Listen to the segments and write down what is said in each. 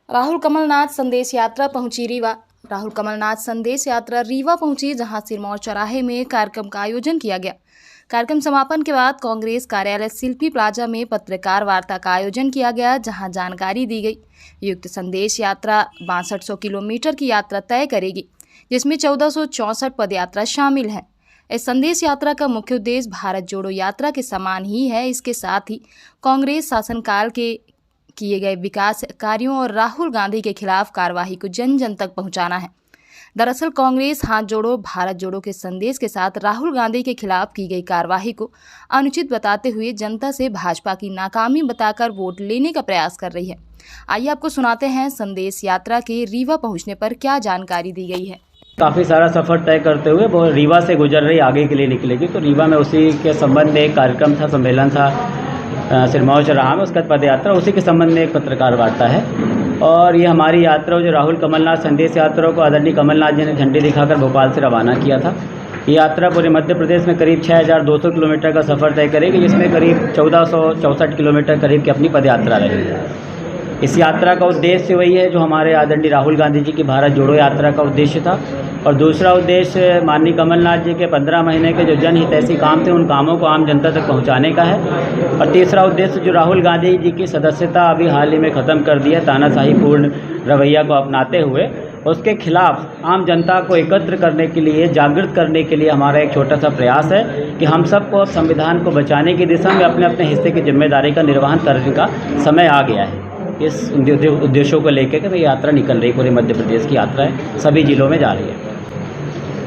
राहुल कमलनाथ संदेश यात्रा पहुंची रीवा। राहुल कमलनाथ संदेश यात्रा रीवा पहुंची, जहां सिरमौर चौराहे में कार्यक्रम का आयोजन किया गया। कार्यक्रम समापन के बाद कांग्रेस कार्यालय शिल्पी प्लाजा में पत्रकार वार्ता का आयोजन किया गया, जहां जानकारी दी गई। युक्त संदेश यात्रा 6200 किलोमीटर की यात्रा तय करेगी, जिसमें 1464 पदयात्रा शामिल है। इस संदेश यात्रा का मुख्य उद्देश्य भारत जोड़ो यात्रा के समान ही है। इसके साथ ही कांग्रेस शासनकाल के किए गए विकास कार्यों और राहुल गांधी के खिलाफ कार्रवाई को जन जन तक पहुंचाना है। दरअसल कांग्रेस हाथ जोड़ो भारत जोड़ो के संदेश के साथ राहुल गांधी के खिलाफ की गई कार्रवाई को अनुचित बताते हुए जनता से भाजपा की नाकामी बताकर वोट लेने का प्रयास कर रही है। आइए आपको सुनाते हैं संदेश यात्रा के रीवा पहुंचने पर क्या जानकारी दी गई है। काफ़ी सारा सफ़र तय करते हुए वो रीवा से गुजर रही आगे के लिए निकलेगी। तो रीवा में उसी के संबंध में एक कार्यक्रम था, सम्मेलन था सिरमौर चौराहा में, उसका पद यात्रा, उसी के संबंध में एक पत्रकार वार्ता है। और ये हमारी यात्रा जो राहुल कमलनाथ संदेश यात्रा को आदरणीय कमलनाथ जी ने झंडी दिखाकर भोपाल से रवाना किया था। ये यात्रा पूरे मध्य प्रदेश में करीब 6200 किलोमीटर का सफ़र तय करेगी, जिसमें करीब 1464 किलोमीटर करीब की अपनी पदयात्रा रहेगी। इस यात्रा का उद्देश्य वही है जो हमारे आदरणीय राहुल गांधी जी की भारत जोड़ो यात्रा का उद्देश्य था। और दूसरा उद्देश्य माननीय कमलनाथ जी के 15 महीने के जो जनहितैषी काम थे, उन कामों को आम जनता तक पहुंचाने का है। और तीसरा उद्देश्य जो राहुल गांधी जी की सदस्यता अभी हाल ही में ख़त्म कर दी है, तानाशाही पूर्ण रवैया को अपनाते हुए उसके खिलाफ आम जनता को एकत्र करने के लिए, जागृत करने के लिए हमारा एक छोटा सा प्रयास है कि हम सबको अब संविधान को बचाने की दिशा में अपने अपने हिस्से की जिम्मेदारी का निर्वहन करने का समय आ गया है। इस उद्देश्यों को लेकर के यात्रा निकल रही, पूरे मध्य प्रदेश की यात्रा है, सभी जिलों में जा रही है।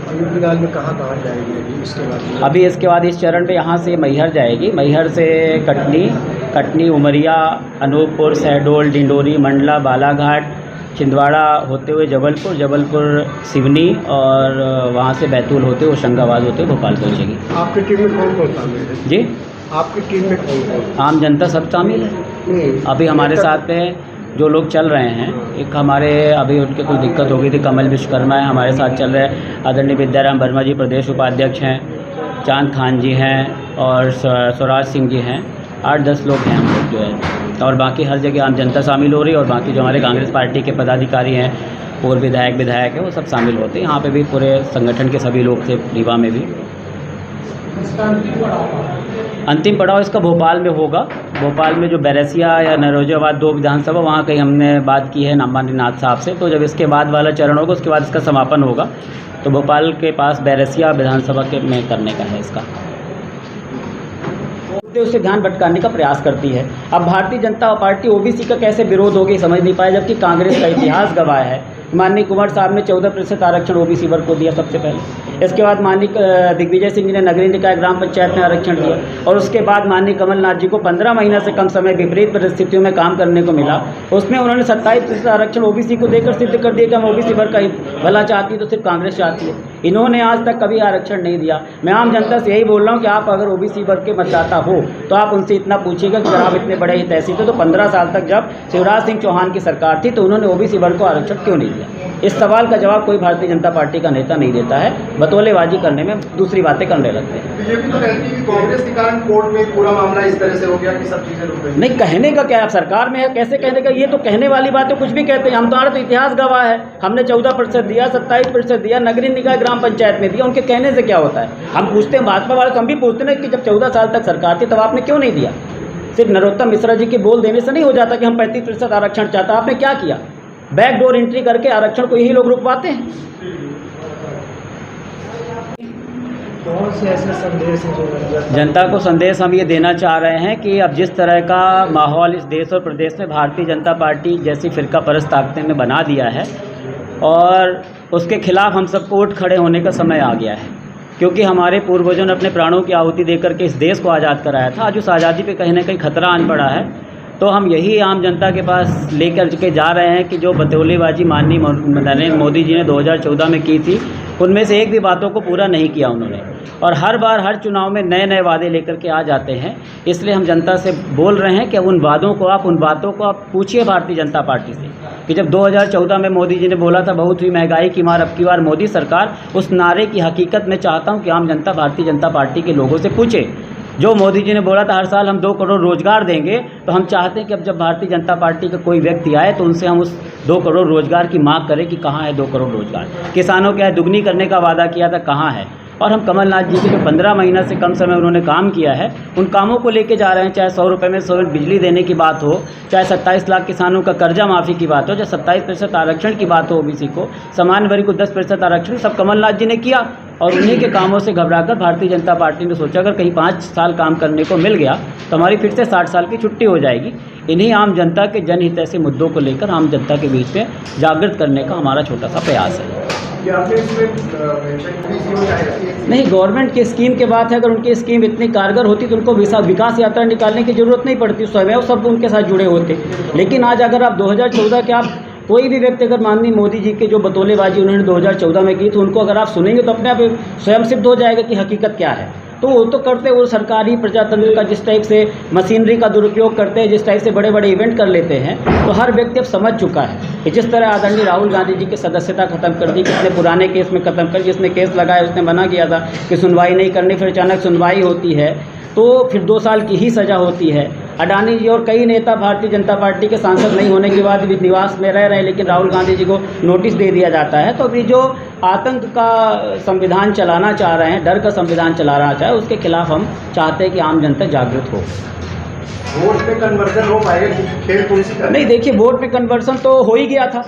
फिलहाल में कहाँ जाएगी इसके बाद? अभी इसके बाद इस चरण पे यहाँ से मैहर जाएगी, मैहर से कटनी, उमरिया, अनूपपुर, शहडोल, डिंडोरी, मंडला, बालाघाट, छिंदवाड़ा होते हुए जबलपुर सिवनी और वहाँ से बैतूल होते हुए होशंगाबाद होते हुए भोपाल पहुँचेगी। आपकी टीम में कौन कौन शामिल है जी? आपकी टीम में कौन? आम जनता सब शामिल है। अभी हमारे साथ में जो लोग चल रहे हैं, एक हमारे अभी उनके कुछ दिक्कत हो गई थी, कमल विश्वकर्मा है हमारे साथ चल रहे हैं, आदरणीय विद्याराम वर्मा जी प्रदेश उपाध्यक्ष हैं, चांद खान जी हैं और स्वराज सिंह जी हैं। 8-10 लोग हैं हम लोग जो है। और बाकी हर जगह आम जनता शामिल हो रही है। और बाकी जो हमारे कांग्रेस पार्टी के पदाधिकारी हैं, पूर्व विधायक हैं, वो सब शामिल होते हैं। यहाँ पे भी पूरे संगठन के सभी लोग थे, रीवा में भी। अंतिम पड़ाव इसका भोपाल में होगा। भोपाल में जो बैरसिया या नरोजाबाद 2 विधानसभा, वहाँ कहीं हमने बात की है नाथ साहब से। तो जब इसके बाद वाला चरण होगा, उसके बाद इसका समापन होगा। तो भोपाल के पास बैरसिया विधानसभा के में करने का है इसका। उससे ध्यान भटकाने का प्रयास करती है। अब भारतीय जनता पार्टी ओबीसी का कैसे विरोध होगी समझ नहीं पाए, जबकि कांग्रेस का इतिहास गवाह है। माननीय कुंवर साहब ने 14% आरक्षण ओबीसी वर्ग को दिया सबसे पहले। इसके बाद माननीय दिग्विजय सिंह जी ने नगरीय निकाय ग्राम पंचायत में आरक्षण दिया। और उसके बाद माननीय कमलनाथ जी को 15 महीना से कम समय विपरीत परिस्थितियों में काम करने को मिला। उसमें उन्होंने 27% आरक्षण ओबीसी को देकर सिद्ध कर दिया कि हम ओबीसी वर्ग का भला चाहती है तो सिर्फ कांग्रेस चाहती है। इन्होंने आज तक कभी आरक्षण नहीं दिया। मैं आम जनता से यही बोल रहा हूँ कि आप अगर ओबीसी वर्ग के मतदाता हो तो आप उनसे इतना पूछिएगा कि अगर आप इतने बड़े हितैषी थे तो 15 साल तक जब शिवराज सिंह चौहान की सरकार थी तो उन्होंने ओबीसी वर्ग को आरक्षण क्यों नहीं दिया। इस सवाल का जवाब कोई भारतीय जनता पार्टी का नेता नहीं देता है। बतौलेबाजी करने में दूसरी बातें करने लगते हैं। बीजेपी तो कहती है कि कांग्रेस के कारण कोर्ट में पूरा मामला इस तरह से हो गया कि सब चीजें रुक गई। नहीं, कहने का क्या है, सरकार में है, कैसे कहने का? ये तो कहने वाली बात है, कुछ भी कहते हैं। हमारा तो इतिहास गवाह है। हमने 14% दिया, 27% दिया, नगरीय निकाय ग्राम पंचायत में दिया। उनके कहने से क्या होता है? हम पूछते हैं भाजपा वाले, हम भी पूछते हैं कि जब 14 साल तक सरकार थी तब आपने क्यों नहीं दिया? सिर्फ नरोत्तम मिश्रा जी के बोल देने से नहीं हो जाता कि हम 35% आरक्षण चाहता। आपने क्या किया? बैकडोर एंट्री करके आरक्षण को यही लोग रुकवाते हैं। कौन से ऐसे संदेश हैं? जनता को संदेश हम ये देना चाह रहे हैं कि अब जिस तरह का माहौल इस देश और प्रदेश में भारतीय जनता पार्टी जैसी फिरका परस्त ताकतें ने बना दिया है, और उसके खिलाफ हम सबको उठ खड़े होने का समय आ गया है। क्योंकि हमारे पूर्वजों ने अपने प्राणों की आहुति देकर के इस देश को आज़ाद कराया था। आज उस आज़ादी पे कहीं ना कहीं खतरा आन पड़ा है। तो हम यही आम जनता के पास लेकर के जा रहे हैं कि जो बतौलेबाजी माननीय नरेंद्र मोदी जी ने 2014 में की थी, उनमें से एक भी बातों को पूरा नहीं किया उन्होंने। और हर बार हर चुनाव में नए नए वादे लेकर के आ जाते हैं। इसलिए हम जनता से बोल रहे हैं कि उन बातों को आप पूछिए भारतीय जनता पार्टी से कि जब 2014 में मोदी जी ने बोला था बहुत हुई महंगाई की मार, अब की बार मोदी सरकार, उस नारे की हकीकत में चाहता हूँ कि आम जनता भारतीय जनता पार्टी के लोगों से पूछे जो मोदी जी ने बोला था हर साल हम 2 करोड़ रोजगार देंगे, तो हम चाहते हैं कि अब जब भारतीय जनता पार्टी का कोई व्यक्ति आए तो उनसे हम उस 2 करोड़ रोजगार की मांग करें कि कहाँ है 2 करोड़ रोजगार। किसानों के दुगनी करने का वादा किया था, कहाँ है। और हम कमलनाथ जी के जो 15 महीना से कम समय उन्होंने काम किया है, उन कामों को लेके जा रहे हैं। चाहे 100 रुपये में 100 यूनिट बिजली देने की बात हो, चाहे 27 लाख किसानों का कर्जा माफ़ी की बात हो, चाहे 27% आरक्षण की बात हो ओबीसी को, सामान्य वर्ग को 10% आरक्षण, सब कमलनाथ जी ने किया। और उन्हीं के कामों से घबराकर भारतीय जनता पार्टी ने सोचा अगर कहीं 5 साल काम करने को मिल गया तो हमारी फिर से 60 साल की छुट्टी हो जाएगी। इन्हीं आम जनता के जनहित ऐसे मुद्दों को लेकर आम जनता के बीच में जागृत करने का हमारा छोटा सा प्रयास है। नहीं, गवर्नमेंट की स्कीम के बात है, अगर उनकी स्कीम इतनी कारगर होती तो उनको विकास यात्रा निकालने की जरूरत नहीं पड़ती, स्वयं सब उनके साथ जुड़े होते। लेकिन आज अगर आप 2014 के आप कोई भी व्यक्ति अगर माननीय मोदी जी के जो बतौलेबाजी उन्होंने 2014 में की तो उनको अगर आप सुनेंगे तो अपने आप स्वयं सिद्ध हो जाएगा कि हकीकत क्या है। तो वो तो करते वो सरकारी प्रजातंत्र का जिस टाइप से मशीनरी का दुरुपयोग करते हैं, जिस टाइप से बड़े बड़े इवेंट कर लेते हैं, तो हर व्यक्ति अब समझ चुका है कि जिस तरह आदरणीय राहुल गांधी जी की सदस्यता खत्म कर दी, कितने पुराने केस में खत्म कर, जिसने केस लगाया उसने मना किया था कि सुनवाई नहीं करनी, फिर अचानक सुनवाई होती है तो फिर 2 साल की ही सज़ा होती है। अडानी जी और कई नेता भारतीय जनता पार्टी के सांसद नहीं होने के बाद भी निवास में रह रहे हैं, लेकिन राहुल गांधी जी को नोटिस दे दिया जाता है। तो अभी जो आतंक का संविधान चलाना चाह रहे हैं, डर का संविधान चलाना चाहे, उसके खिलाफ हम चाहते हैं कि आम जनता जागृत हो। वोट पे कन्वर्जन हो पाएगा, खेल पुलिस नहीं, देखिए वोट पे कन्वर्सन तो हो ही गया था,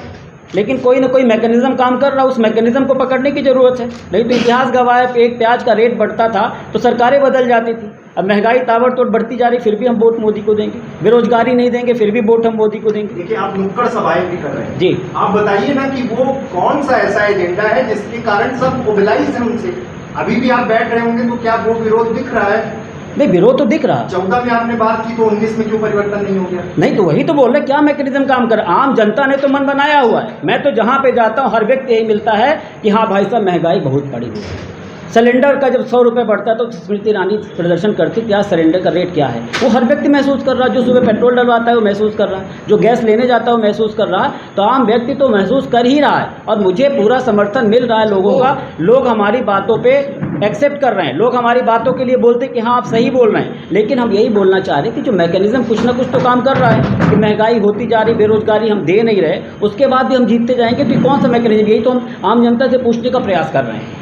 लेकिन कोई ना कोई मैकेनिज्म काम कर रहा, उस मैकेनिज्म को पकड़ने की ज़रूरत है। नहीं तो इतिहास गवाह है, एक प्याज का रेट बढ़ता था तो सरकारें बदल जाती थी। अब महंगाई ताबड़तोड़ बढ़ती जा रही, फिर भी हम वोट मोदी को देंगे। बेरोजगारी नहीं देंगे, फिर भी वोट हम मोदी को देंगे। देखिए, आप नुक्कड़ सभाएं भी कर रहे हैं जी, आप बताइए ना कि वो कौन सा ऐसा एजेंडा है जिसके कारण सब मोबिलाइज है उनसे। अभी भी आप बैठ रहे होंगे तो क्या वो विरोध दिख रहा है? नहीं, विरोध तो दिख रहा। 14 में आपने बात की तो 19 में क्यों परिवर्तन नहीं हो गया? नहीं, तो वही तो बोल रहे, क्या मैकेनिज्म काम कर। आम जनता ने तो मन बनाया हुआ है। मैं तो जहाँ पे जाता हूँ हर व्यक्ति यही मिलता है कि हाँ भाई साहब महंगाई बहुत बढ़ी हुई है। सिलेंडर का जब 100 रुपये बढ़ता है तो स्मृति ईरानी प्रदर्शन करती क्या सिलेंडर का रेट क्या है, वो हर व्यक्ति महसूस कर रहा है। जो सुबह पेट्रोल डलवाता है वो महसूस कर रहा है, जो गैस लेने जाता है वो महसूस कर रहा है। तो आम व्यक्ति तो महसूस कर ही रहा है और मुझे पूरा समर्थन मिल रहा है लोगों का। लोग हमारी बातों पे एक्सेप्ट कर रहे हैं, लोग हमारी बातों के लिए बोलते हैं कि हाँ आप सही बोल रहे हैं। लेकिन हम यही बोलना चाह रहे हैं कि जो मैकेनिज्म कुछ ना कुछ तो काम कर रहा है कि महंगाई होती जा रही, बेरोजगारी हम दे नहीं रहे, उसके बाद भी हम जीतते जाएंगे। तो कौन सा मैकेनिज्म, यही तो हम आम जनता से पूछने का प्रयास कर रहे हैं।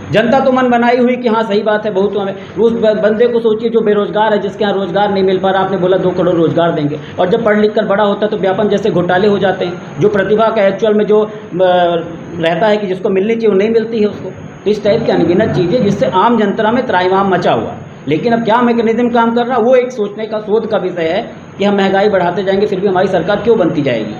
जनता तो मन बनाई हुई कि हाँ सही बात है, बहुत हमें उस बंदे को सोचिए जो बेरोजगार है, जिसके यहाँ रोजगार नहीं मिल पा रहा। आपने बोला 2 करोड़ रोजगार देंगे, और जब पढ़ लिख कर बड़ा होता है तो व्यापम जैसे घोटाले हो जाते हैं। जो प्रतिभा का एक्चुअल में जो रहता है कि जिसको मिलनी चाहिए वो नहीं मिलती है उसको। इस टाइप की अनगिनत चीज़ें जिससे आम जनता में त्राहिमाम मचा हुआ। लेकिन अब क्या मैकेनिज्म काम कर रहा, वो एक सोचने का, शोध का विषय है कि हम महंगाई बढ़ाते जाएंगे फिर भी हमारी सरकार क्यों बनती जाएगी।